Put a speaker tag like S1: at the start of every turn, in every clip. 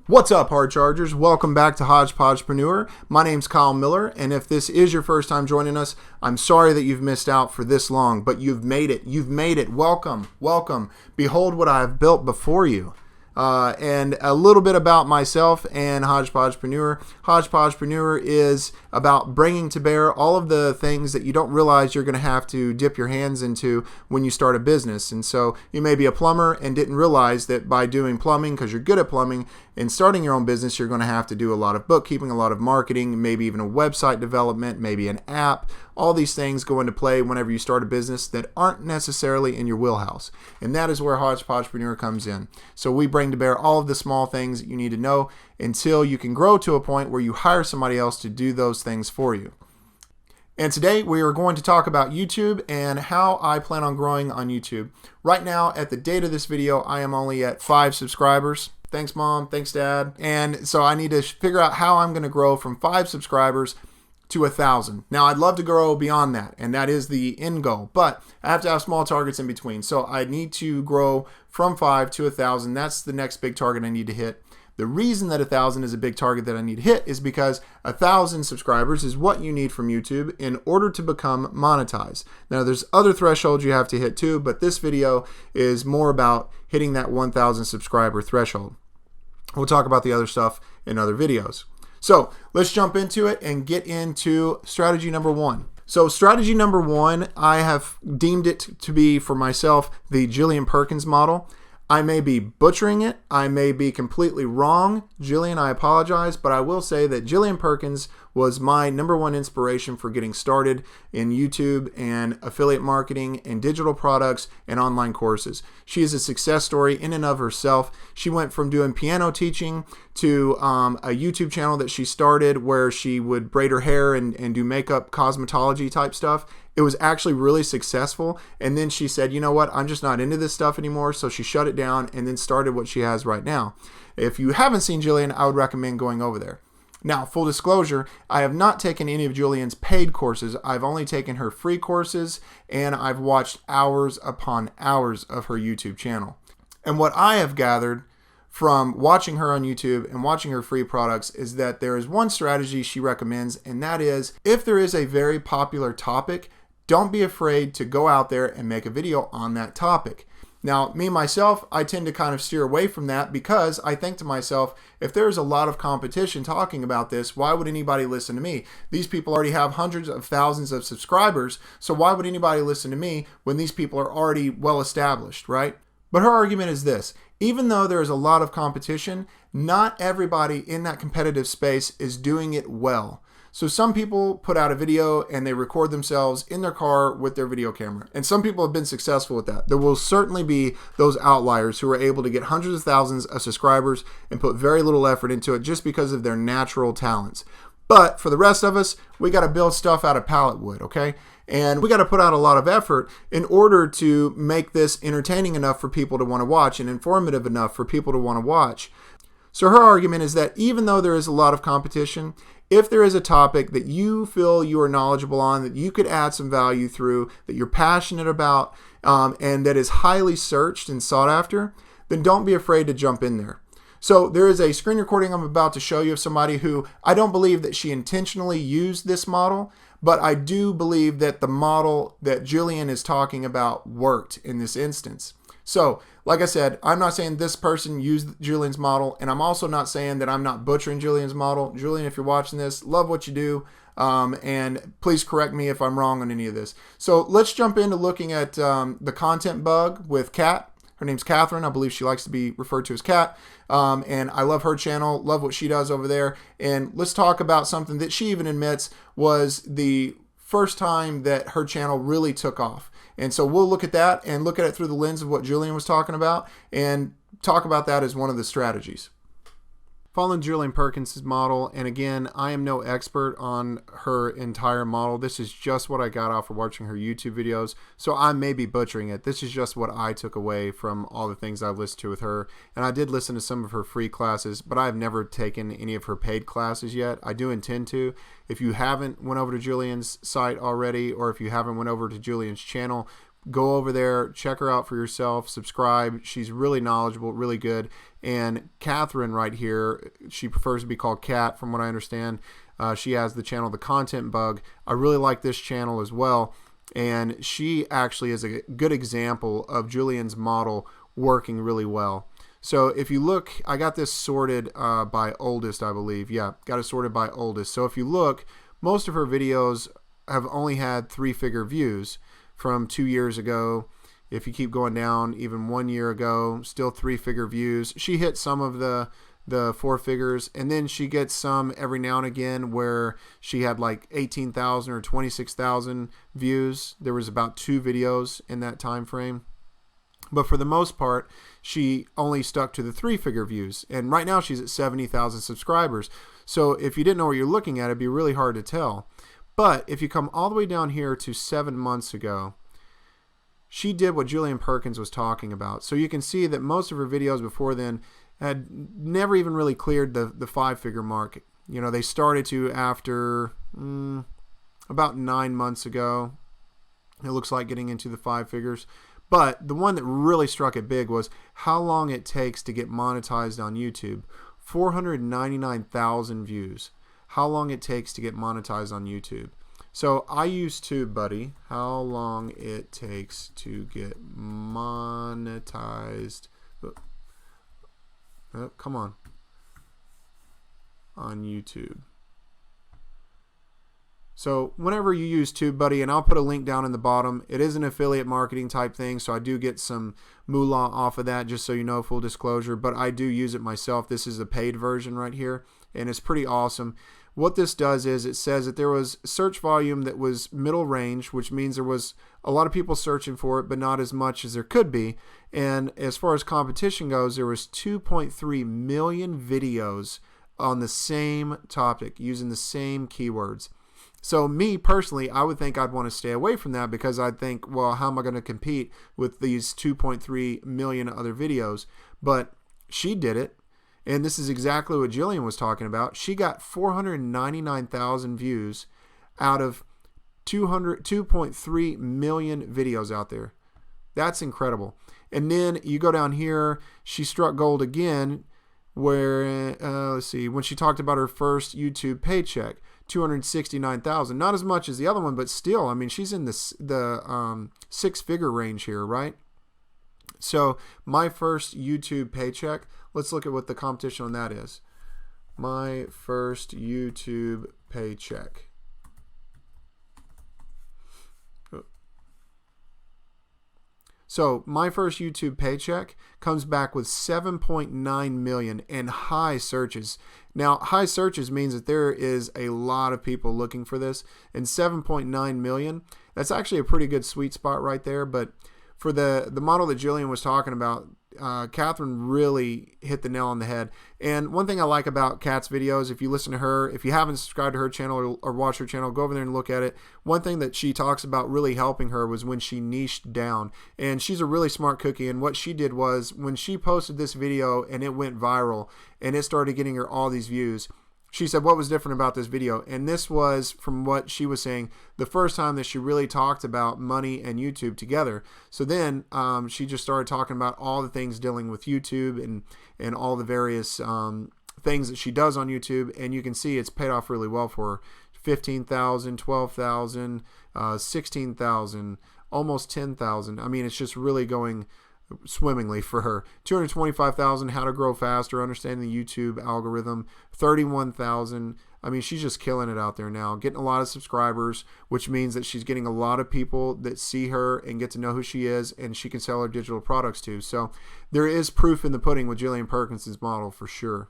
S1: What's up, hard chargers? Welcome back to Hodgepodgepreneur. My name's Kyle Miller, and if this is your first time joining us, I'm sorry that you've missed out for this long, but you've made it. You've made it. Welcome, welcome. Behold what I have built before you. And a little bit about myself and Hodgepodgepreneur. Hodgepodgepreneur is about bringing to bear all of the things that you don't realize you're going to have to dip your hands into when you start a business. And so you may be a plumber and didn't realize that by doing plumbing, because you're good at plumbing, and starting your own business, you're going to have to do a lot of bookkeeping, a lot of marketing, maybe even a website development, maybe an app. All these things go into play whenever you start a business that aren't necessarily in your wheelhouse. And that is where Hodgepodgepreneur comes in. So we bring to bear all of the small things that you need to know until you can grow to a point where you hire somebody else to do those things for you. And today we are going to talk about YouTube and how I plan on growing on YouTube. Right now, at the date of this video, I am only at 5 subscribers. Thanks, Mom. Thanks, Dad. And so I need to figure out how I'm going to grow from 5 subscribers to 1,000. Now, I'd love to grow beyond that, and that is the end goal, but I have to have small targets in between. So I need to grow from 5 to 1,000. That's the next big target I need to hit. The reason that 1,000 is a big target that I need to hit is because 1,000 subscribers is what you need from YouTube in order to become monetized. Now, there's other thresholds you have to hit too, but this video is more about hitting that 1,000 subscriber threshold. We'll talk about the other stuff in other videos. So let's jump into it and get into strategy number 1. So strategy number 1, I have deemed it to be for myself the Julian model. I may be butchering it. I may be completely wrong. Jillian, I apologize, but I will say that Jillian Perkins was my number 1 inspiration for getting started in YouTube and affiliate marketing and digital products and online courses. She is a success story in and of herself. She went from doing piano teaching to a YouTube channel that she started where she would braid her hair and do makeup cosmetology type stuff. It was actually really successful, and then she said, you know what, I'm just not into this stuff anymore, so she shut it down and then started what she has right now. If you haven't seen Jillian, I would recommend going over there. Now, full disclosure, I have not taken any of Julian's paid courses. I've only taken her free courses, and I've watched hours upon hours of her YouTube channel. And what I have gathered from watching her on YouTube and watching her free products is that there is one strategy she recommends, and that is if there is a very popular topic, don't be afraid to go out there and make a video on that topic. Now, me, myself, I tend to kind of steer away from that because I think to myself, if there's a lot of competition talking about this, why would anybody listen to me? These people already have hundreds of thousands of subscribers, so why would anybody listen to me when these people are already well established, right? But her argument is this: even though there's a lot of competition, not everybody in that competitive space is doing it well. So some people put out a video and they record themselves in their car with their video camera. And some people have been successful with that. There will certainly be those outliers who are able to get hundreds of thousands of subscribers and put very little effort into it just because of their natural talents. But for the rest of us, we got to build stuff out of pallet wood, okay? And we got to put out a lot of effort in order to make this entertaining enough for people to want to watch and informative enough for people to want to watch. So her argument is that even though there is a lot of competition, if there is a topic that you feel you are knowledgeable on, that you could add some value through, that you're passionate about, and that is highly searched and sought after, then don't be afraid to jump in there. So there is a screen recording I'm about to show you of somebody who I don't believe that she intentionally used this model, but I do believe that the model that Jillian is talking about worked in this instance. So, like I said, I'm not saying this person used Julian's model, and I'm also not saying that I'm not butchering Julian's model. Julian, if you're watching this, love what you do, and please correct me if I'm wrong on any of this. So let's jump into looking at the content bug with Kat. Her name's Catherine. I believe she likes to be referred to as Kat, and I love her channel, love what she does over there. And let's talk about something that she even admits was the first time that her channel really took off. And so we'll look at that and look at it through the lens of what Julian was talking about and talk about that as one of the strategies. Following Julian Perkins' model, and again, I am no expert on her entire model. This is just what I got off of watching her YouTube videos, so I may be butchering it. This is just what I took away from all the things I've listened to with her, and I did listen to some of her free classes, but I've never taken any of her paid classes yet. I do intend to. If you haven't went over to Julian's site already, or if you haven't went over to Julian's channel, Go over there, check her out for yourself, subscribe. She's really knowledgeable, really good. And Catherine right here, she prefers to be called Kat from what I understand. She has the channel The Content Bug. I really like this channel as well. And she actually is a good example of Julian's model working really well. So if you look, I got this sorted by oldest, I believe. Yeah, got it sorted by oldest. So if you look, most of her videos have only had 3-figure views from 2 years ago. If you keep going down, even 1 year ago, still 3-figure views. She hit some of the 4 figures, and then she gets some every now and again where she had like 18,000 or 26,000 views. There was about 2 videos in that time frame. But for the most part, she only stuck to the 3-figure views. And right now she's at 70,000 subscribers. So if you didn't know what you're looking at, it'd be really hard to tell. But if you come all the way down here to 7 months ago, she did what Julian Perkins was talking about. So you can see that most of her videos before then had never even really cleared the 5-figure mark. You know, they started to after about 9 months ago. It looks like getting into the 5 figures. But the one that really struck it big was how long it takes to get monetized on YouTube. 499,000 views. How long it takes to get monetized on YouTube. So I use TubeBuddy. How long it takes to get monetized. Oh, come on. On YouTube. So whenever you use TubeBuddy, and I'll put a link down in the bottom, it is an affiliate marketing type thing, so I do get some moolah off of that, just so you know, full disclosure, but I do use it myself. This is a paid version right here, and it's pretty awesome. What this does is it says that there was search volume that was middle range, which means there was a lot of people searching for it, but not as much as there could be. And as far as competition goes, there was 2.3 million videos on the same topic using the same keywords. So me personally, I would think I'd want to stay away from that because I'd think, well, how am I going to compete with these 2.3 million other videos? But she did it. And this is exactly what Jillian was talking about. She got 499,000 views out of 2.3 million videos out there. That's incredible. And then you go down here, she struck gold again where, let's see, when she talked about her first YouTube paycheck, 269,000. Not as much as the other one, but still, I mean, she's in the 6-figure range here, right? So my first YouTube paycheck, let's look at what the competition on that is. My first YouTube paycheck. So my first YouTube paycheck comes back with 7.9 million and high searches. Now, high searches means that there is a lot of people looking for this, and 7.9 million, that's actually a pretty good sweet spot right there. But for the model that Jillian was talking about, Catherine really hit the nail on the head. And one thing I like about Kat's videos, if you listen to her, if you haven't subscribed to her channel or watched her channel, go over there and look at it. One thing that she talks about really helping her was when she niched down. And she's a really smart cookie. And what she did was when she posted this video and it went viral and it started getting her all these views, she said, what was different about this video? And this was, from what she was saying, the first time that she really talked about money and YouTube together. So then she just started talking about all the things dealing with YouTube and all the various things that she does on YouTube. And you can see it's paid off really well for her. 15,000, 12,000, 16,000, almost 10,000. I mean, it's just really going swimmingly for her. 225,000, how to grow faster, understanding the YouTube algorithm. 31,000. I mean, she's just killing it out there now, getting a lot of subscribers, which means that she's getting a lot of people that see her and get to know who she is, and she can sell her digital products to. So there is proof in the pudding with Julian Perkins' model for sure.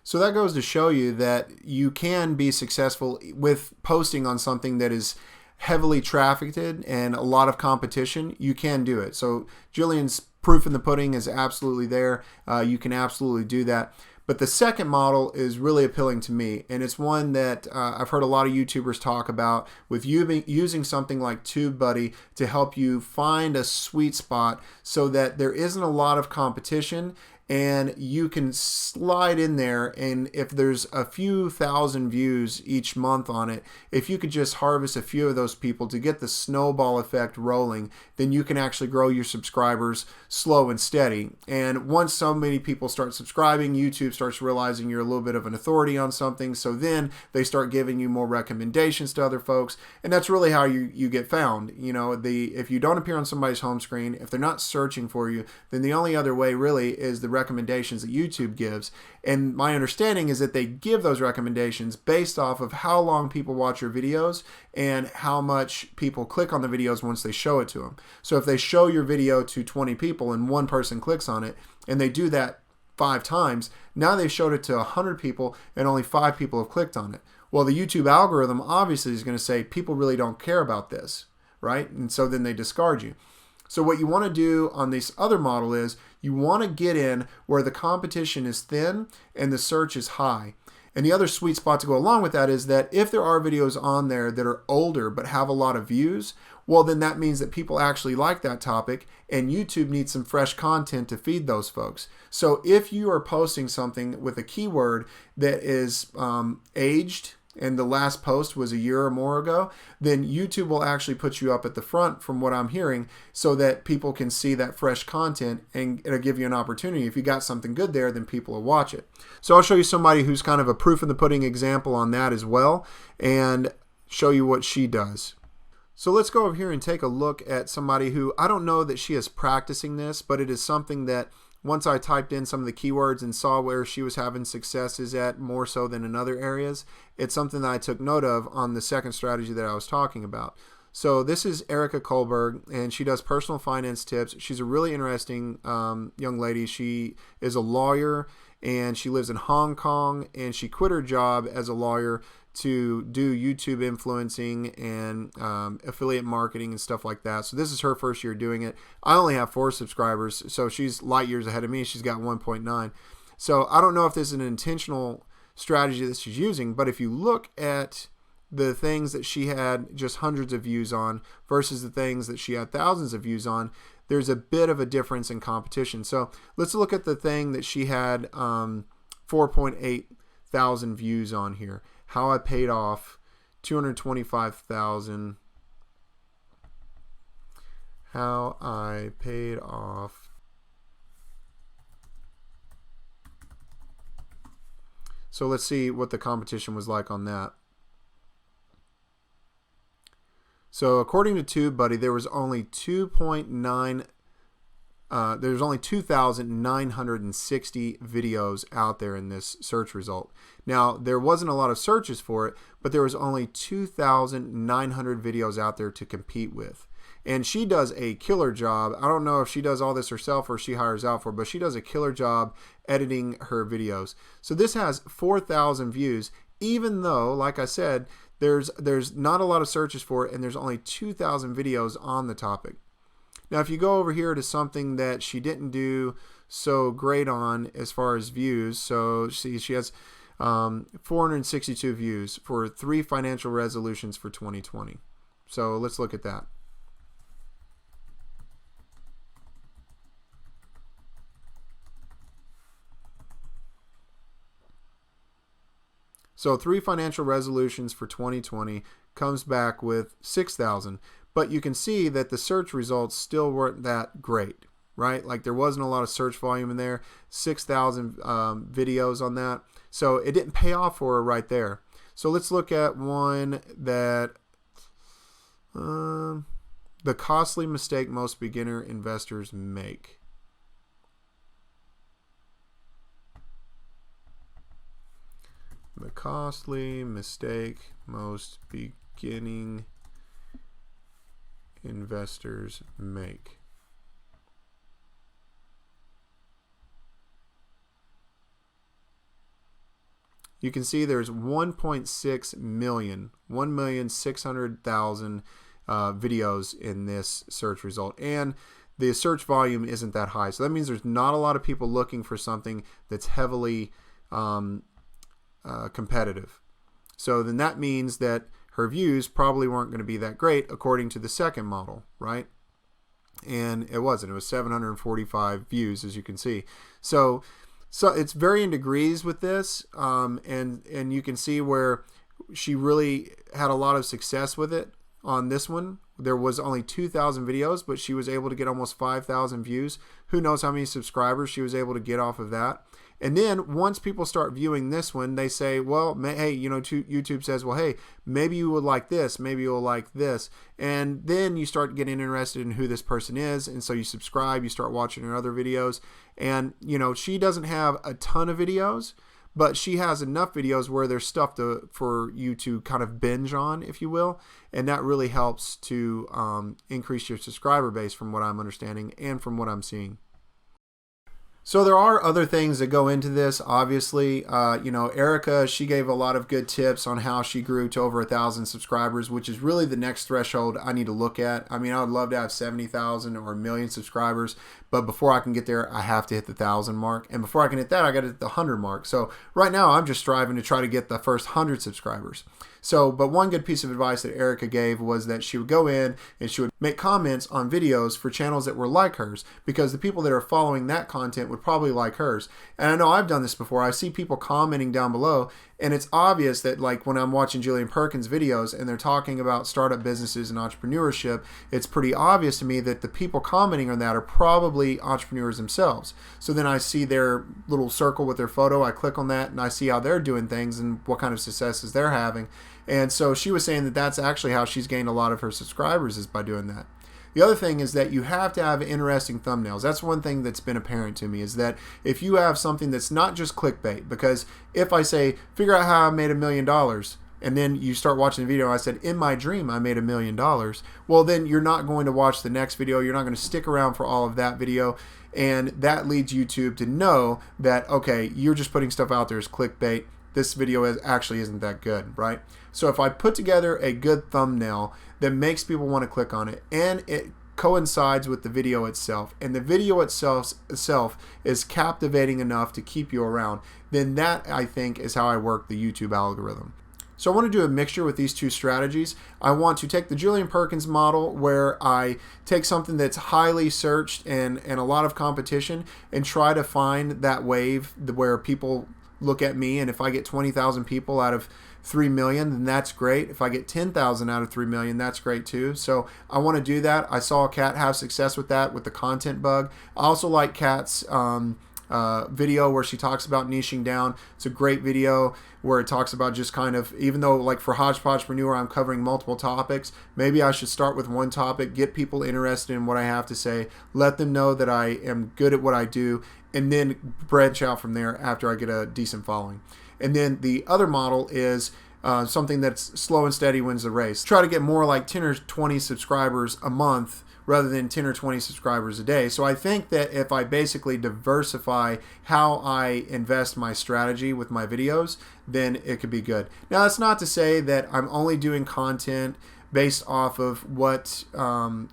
S1: So that goes to show you that you can be successful with posting on something that is heavily trafficked and a lot of competition. You can do it. So Jillian's proof in the pudding is absolutely there. You can absolutely do that. But the second model is really appealing to me, and it's one that I've heard a lot of YouTubers talk about, with using something like TubeBuddy to help you find a sweet spot so that there isn't a lot of competition and you can slide in there, and if there's a few thousand views each month on it, if you could just harvest a few of those people to get the snowball effect rolling, then you can actually grow your subscribers slow and steady. And once so many people start subscribing, YouTube starts realizing you're a little bit of an authority on something, so then they start giving you more recommendations to other folks, and that's really how you get found. You know, if you don't appear on somebody's home screen, if they're not searching for you, then the only other way really is the recommendations that YouTube gives. And my understanding is that they give those recommendations based off of how long people watch your videos and how much people click on the videos once they show it to them. So if they show your video to 20 people and one person clicks on it, and they do that 5 times, now they've showed it to 100 people and only 5 people have clicked on it. Well, the YouTube algorithm obviously is going to say people really don't care about this, right? And so then they discard you. So what you want to do on this other model is you want to get in where the competition is thin and the search is high. And the other sweet spot to go along with that is that if there are videos on there that are older but have a lot of views, well, then that means that people actually like that topic, and YouTube needs some fresh content to feed those folks. So if you are posting something with a keyword that is aged, and the last post was a year or more ago, then YouTube will actually put you up at the front, from what I'm hearing, so that people can see that fresh content, and it'll give you an opportunity. If you got something good there, then people will watch it. So I'll show you somebody who's kind of a proof in the pudding example on that as well, and show you what she does. So let's go over here and take a look at somebody who, I don't know that she is practicing this, but it is something that once I typed in some of the keywords and saw where she was having successes at more so than in other areas, it's something that I took note of on the second strategy that I was talking about. So this is Erica Kohlberg, and she does personal finance tips. She's a really interesting young lady. She is a lawyer, and she lives in Hong Kong, and she quit her job as a lawyer to do YouTube influencing and affiliate marketing and stuff like that. So this is her first year doing it. I only have 4 subscribers, so she's light years ahead of me. She's got 1.9. So I don't know if this is an intentional strategy that she's using, but if you look at the things that she had just hundreds of views on versus the things that she had thousands of views on, there's a bit of a difference in competition. So let's look at the thing that she had 4.8 thousand views on here. How I paid off 225,000. How I paid off. So let's see what the competition was like on that. So according to TubeBuddy, there was only 2,960 videos out there in this search result. Now, there wasn't a lot of searches for it, but there was only 2,900 videos out there to compete with. And she does a killer job. I don't know if she does all this herself or she hires out for it, but she does a killer job editing her videos. So this has 4,000 views, even though, like I said, there's not a lot of searches for it, and there's only 2,000 videos on the topic. Now, if you go over here to something that she didn't do so great on as far as views, so she has 462 views for 3 financial resolutions for 2020. So let's look at that. So 3 financial resolutions for 2020 comes back with 6,000. But you can see that the search results still weren't that great, right? Like there wasn't a lot of search volume in there, 6,000 videos on that. So it didn't pay off for her right there. So let's look at one that, the costly mistake most beginner investors make. The costly mistake most beginning investors make. You can see there's 1.6 million, 1,600,000 videos in this search result, and the search volume isn't that high. So that means there's not a lot of people looking for something that's heavily competitive. So then that means that her views probably weren't going to be that great according to the second model, right? and it wasn't. It was 745 views, as you can see. So it's varying degrees with this, and you can see where she really had a lot of success with it. On this one, there was only 2,000 videos, but she was able to get almost 5,000 views. Who knows how many subscribers she was able to get off of that. And then once people start viewing this one, they say, well, hey, YouTube says, well, hey, maybe you would like this, maybe you'll like this. And then you start getting interested in who this person is. And so you subscribe, you start watching her other videos. And, she doesn't have a ton of videos, but she has enough videos where there's stuff for you to kind of binge on, if you will. And that really helps to increase your subscriber base from what I'm understanding and from what I'm seeing. So there are other things that go into this, obviously. Erica, she gave a lot of good tips on how she grew to over 1,000 subscribers, which is really the next threshold I need to look at. I mean, I would love to have 70,000 or 1 million subscribers, but before I can get there, I have to hit the 1,000 mark. And before I can hit that, I got to hit the 100 mark. So right now, I'm just striving to try to get the first 100 subscribers. But one good piece of advice that Erica gave was that she would go in and she would make comments on videos for channels that were like hers, because the people that are following that content would probably like hers. And I know I've done this before. I see people commenting down below, and it's obvious that, like, when I'm watching Julian Perkins videos and they're talking about startup businesses and entrepreneurship, it's pretty obvious to me that the people commenting on that are probably entrepreneurs themselves. So then I see their little circle with their photo, I click on that, and I see how they're doing things and what kind of successes they're having. And so she was saying that that's actually how she's gained a lot of her subscribers, is by doing that. The other thing is that you have to have interesting thumbnails. That's one thing that's been apparent to me, is that if you have something that's not just clickbait, because if I say, figure out how I made $1 million, and then you start watching the video, I said, in my dream, I made $1 million. Well, then you're not going to watch the next video. You're not going to stick around for all of that video. And that leads YouTube to know that, okay, you're just putting stuff out there as clickbait. This video actually isn't that good, right? So if I put together a good thumbnail that makes people want to click on it, and it coincides with the video itself, and the video itself is captivating enough to keep you around, then that, I think, is how I work the YouTube algorithm. So I want to do a mixture with these two strategies. I want to take the Julian Perkins model, where I take something that's highly searched and a lot of competition, and try to find that wave where people look at me, and if I get 20,000 people out of 3 million, then that's great. If I get 10,000 out of 3 million, that's great too. So I want to do that. I saw Kat have success with that, with the content bug. I also like Kat's video where she talks about niching down. It's a great video where it talks about just kind of, even though like for Hodgepodgepreneur I'm covering multiple topics, maybe I should start with one topic, get people interested in what I have to say, let them know that I am good at what I do, and then branch out from there after I get a decent following. And then the other model is something that's slow and steady wins the race. Try to get more like 10 or 20 subscribers a month rather than 10 or 20 subscribers a day. So I think that if I basically diversify how I invest my strategy with my videos, then it could be good. Now, that's not to say that I'm only doing content based off of what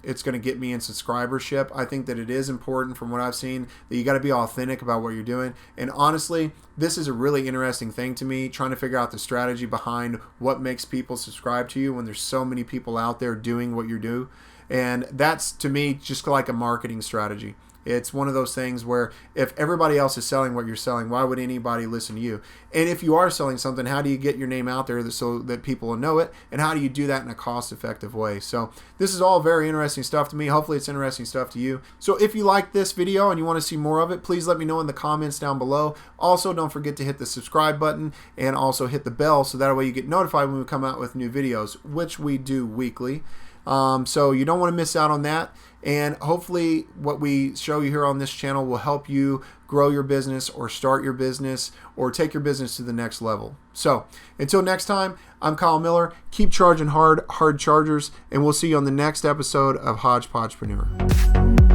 S1: it's going to get me in subscribership. I think that it is important, from what I've seen, that you got to be authentic about what you're doing. And honestly, this is a really interesting thing to me, trying to figure out the strategy behind what makes people subscribe to you when there's so many people out there doing what you do. And that's, to me, just like a marketing strategy. It's one of those things where if everybody else is selling what you're selling, why would anybody listen to you? And if you are selling something, how do you get your name out there so that people will know it? And how do you do that in a cost-effective way? So this is all very interesting stuff to me. Hopefully it's interesting stuff to you. So if you like this video and you want to see more of it, please let me know in the comments down below. Also, don't forget to hit the subscribe button and also hit the bell, so that way you get notified when we come out with new videos, which we do weekly. So you don't want to miss out on that. And hopefully what we show you here on this channel will help you grow your business, or start your business, or take your business to the next level. So until next time, I'm Kyle Miller. Keep charging hard chargers, and we'll see you on the next episode of Hodgepodgepreneur.